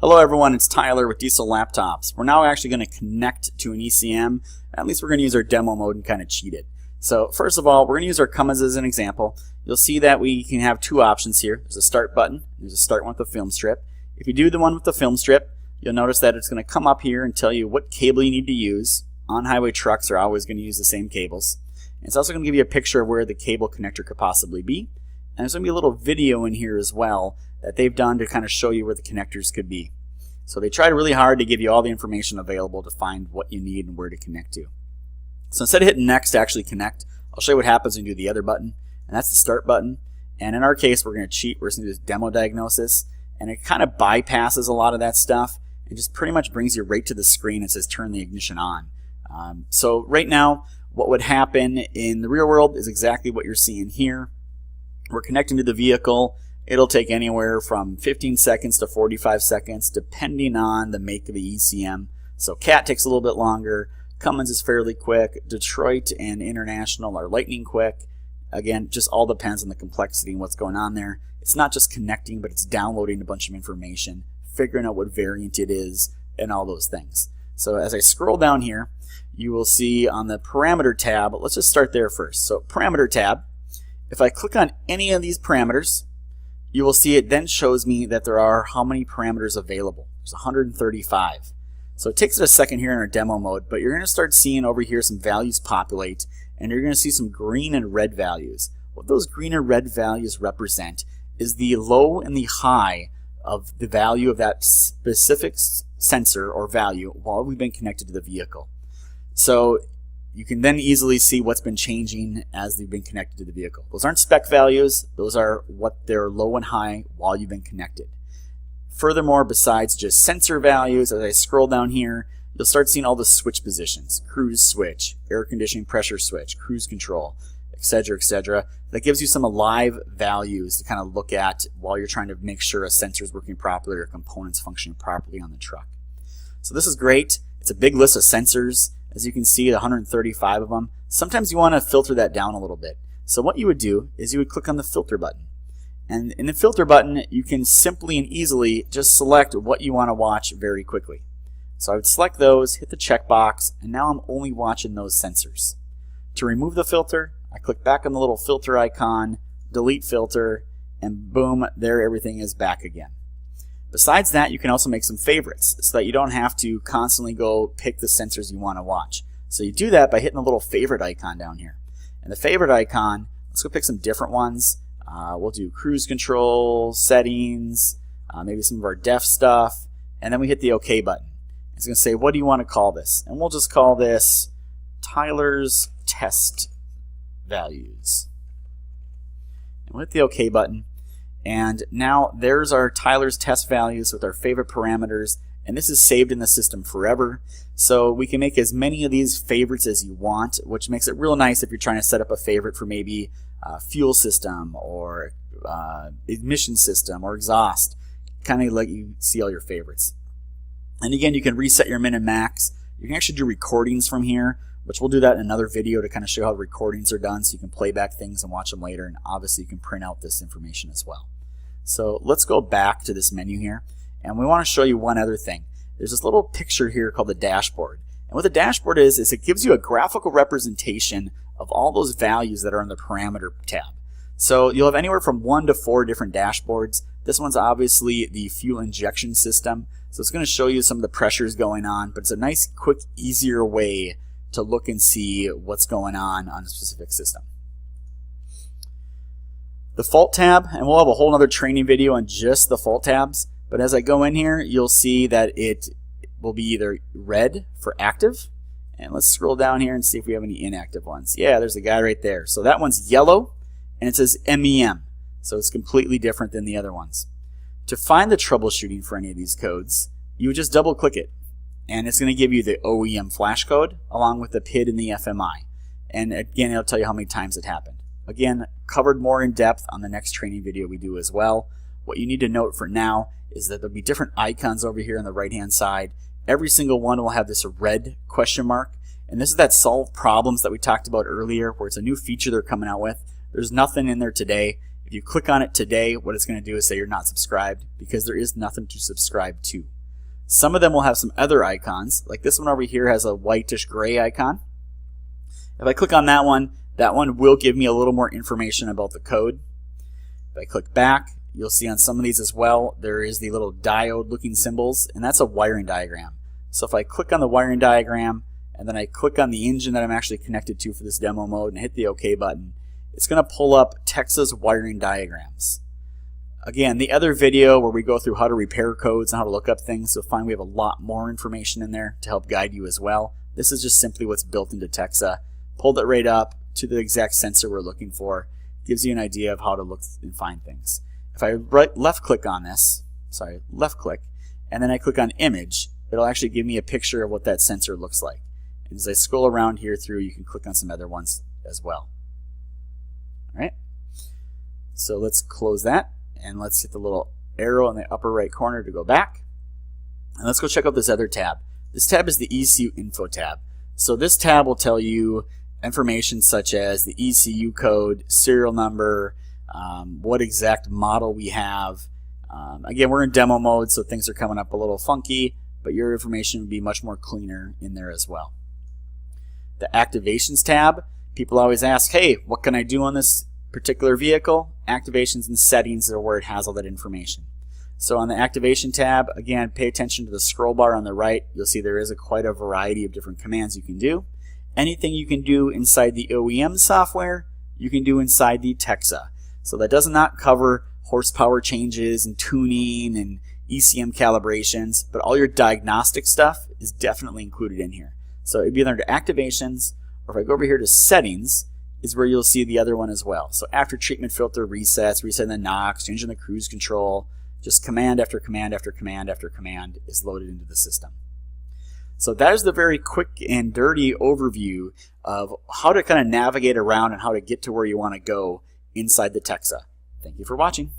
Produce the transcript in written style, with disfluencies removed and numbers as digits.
Hello everyone, it's Tyler with Diesel Laptops. We're now actually going to connect to an ECM. At least we're going to use our demo mode and kind of cheat it. So first of all, we're going to use our commas as an example. You'll see that we can have two options here. There's a start button. There's a start one with the film strip. If you do the one with the film strip, you'll notice that it's going to come up here and tell you what cable you need to use. On-highway trucks are always going to use the same cables. And it's also going to give you a picture of where the cable connector could possibly be. And there's going to be a little video in here as well that they've done to kind of show you where the connectors could be. So they tried really hard to give you all the information available to find what you need and where to connect to. So instead of hitting next to actually connect, I'll show you what happens when you do the other button, and that's the start button. And in our case, we're going to cheat. We're going to do this demo diagnosis, and it kind of bypasses a lot of that stuff and just pretty much brings you right to the screen and says turn the ignition on. So right now, what would happen in the real world is exactly what you're seeing here. We're connecting to the vehicle. It'll take anywhere from 15 seconds to 45 seconds depending on the make of the ECM. So CAT takes a little bit longer. Cummins is fairly quick. Detroit and International are lightning quick. Again, just all depends on the complexity and what's going on there. It's not just connecting, but it's downloading a bunch of information, figuring out what variant it is, and all those things. So as I scroll down here, you will see on the parameter tab, let's just start there first. So parameter tab, if I click on any of these parameters, you will see it then shows me that there are how many parameters available. There's 135. So it takes it a second here in our demo mode, but you're going to start seeing over here some values populate, and you're going to see some green and red values. What those green and red values represent is the low and the high of the value of that specific sensor or value while we've been connected to the vehicle. So you can then easily see what's been changing as they've been connected to the vehicle. Those aren't spec values, those are what they're low and high while you've been connected. Furthermore, besides just sensor values, as I scroll down here, you'll start seeing all the switch positions, cruise switch, air conditioning pressure switch, cruise control, etc., etc. That gives you some live values to kind of look at while you're trying to make sure a sensor is working properly or components functioning properly on the truck. So this is great. It's a big list of sensors. As you can see, 135 of them. Sometimes you want to filter that down a little bit. So what you would do is you would click on the filter button. And in the filter button, you can simply and easily just select what you want to watch very quickly. So I would select those, hit the checkbox, and now I'm only watching those sensors. To remove the filter, I click back on the little filter icon, delete filter, and boom, there everything is back again. Besides that, you can also make some favorites so that you don't have to constantly go pick the sensors you want to watch. So you do that by hitting the little favorite icon down here. And the favorite icon, let's go pick some different ones. We'll do cruise control, settings, maybe some of our def stuff, and then we hit the OK button. It's going to say, what do you want to call this? And we'll just call this Tyler's test values. And we'll hit the OK button. And now there's our Tyler's test values with our favorite parameters, and this is saved in the system forever. So we can make as many of these favorites as you want, which makes it real nice if you're trying to set up a favorite for maybe fuel system or ignition system or exhaust. Kind of let you see all your favorites. And again, you can reset your min and max. You can actually do recordings from here, which we'll do that in another video to kind of show how recordings are done so you can play back things and watch them later, and obviously you can print out this information as well. So let's go back to this menu here, and we want to show you one other thing. There's this little picture here called the dashboard, and what the dashboard is it gives you a graphical representation of all those values that are in the parameter tab. So you'll have anywhere from 1 to 4 different dashboards. This one's obviously the fuel injection system, so it's going to show you some of the pressures going on, but it's a nice, quick, easier way to look and see what's going on a specific system. The fault tab, and we'll have a whole other training video on just the fault tabs, but as I go in here, you'll see that it will be either red for active, and let's scroll down here and see if we have any inactive ones. Yeah, there's a guy right there. So that one's yellow, and it says MEM, so it's completely different than the other ones. To find the troubleshooting for any of these codes, you would just double click it, and it's going to give you the OEM flash code along with the PID and the FMI. And again, it'll tell you how many times it happened. Again, covered more in depth on the next training video we do as well. What you need to note for now is that there'll be different icons over here on the right hand side. Every single one will have this red question mark, and this is that solve problems that we talked about earlier where it's a new feature they're coming out with. There's nothing in there today. If If you click on it today, what it's going to do is say you're not subscribed because there is nothing to subscribe to. Some of them will have some other icons, like this one over here has a whitish gray icon. If I click on that one will give me a little more information about the code. If I click back, you'll see on some of these as well, there is the little diode looking symbols, and that's a wiring diagram. So if I click on the wiring diagram, and then I click on the engine that I'm actually connected to for this demo mode and hit the OK button, it's going to pull up TEXA's wiring diagrams. Again, the other video where we go through how to repair codes and how to look up things, you'll find we have a lot more information in there to help guide you as well. This is just simply what's built into TEXA. Pulled it right up to the exact sensor we're looking for. Gives you an idea of how to look and find things. If I left click on this, left click, and then I click on image, it'll actually give me a picture of what that sensor looks like. And as I scroll around here through, you can click on some other ones as well. All right. So let's close that. And let's hit the little arrow in the upper right corner to go back. And let's go check out this other tab. This tab is the Ecu Info tab. So this tab will tell you information such as the ECU code, serial number, what exact model we have. Again, we're in demo mode, so things are coming up a little funky, but your information would be much more cleaner in there as well. The Activations tab, people always ask, hey, what can I do on this particular vehicle? Activations and settings are where it has all that information. So on the Activation tab, again, pay attention to the scroll bar on the right. You'll see there is quite a variety of different commands you can do. Anything you can do inside the OEM software, you can do inside the TEXA. So that does not cover horsepower changes and tuning and ECM calibrations, but all your diagnostic stuff is definitely included in here. So it'd be either under Activations, or if I go over here to Settings, is where you'll see the other one as well. So after treatment filter resets, resetting the NOx, changing the cruise control, just command after command after command after command is loaded into the system. So that is the very quick and dirty overview of how to kind of navigate around and how to get to where you want to go inside the TEXA. Thank you for watching.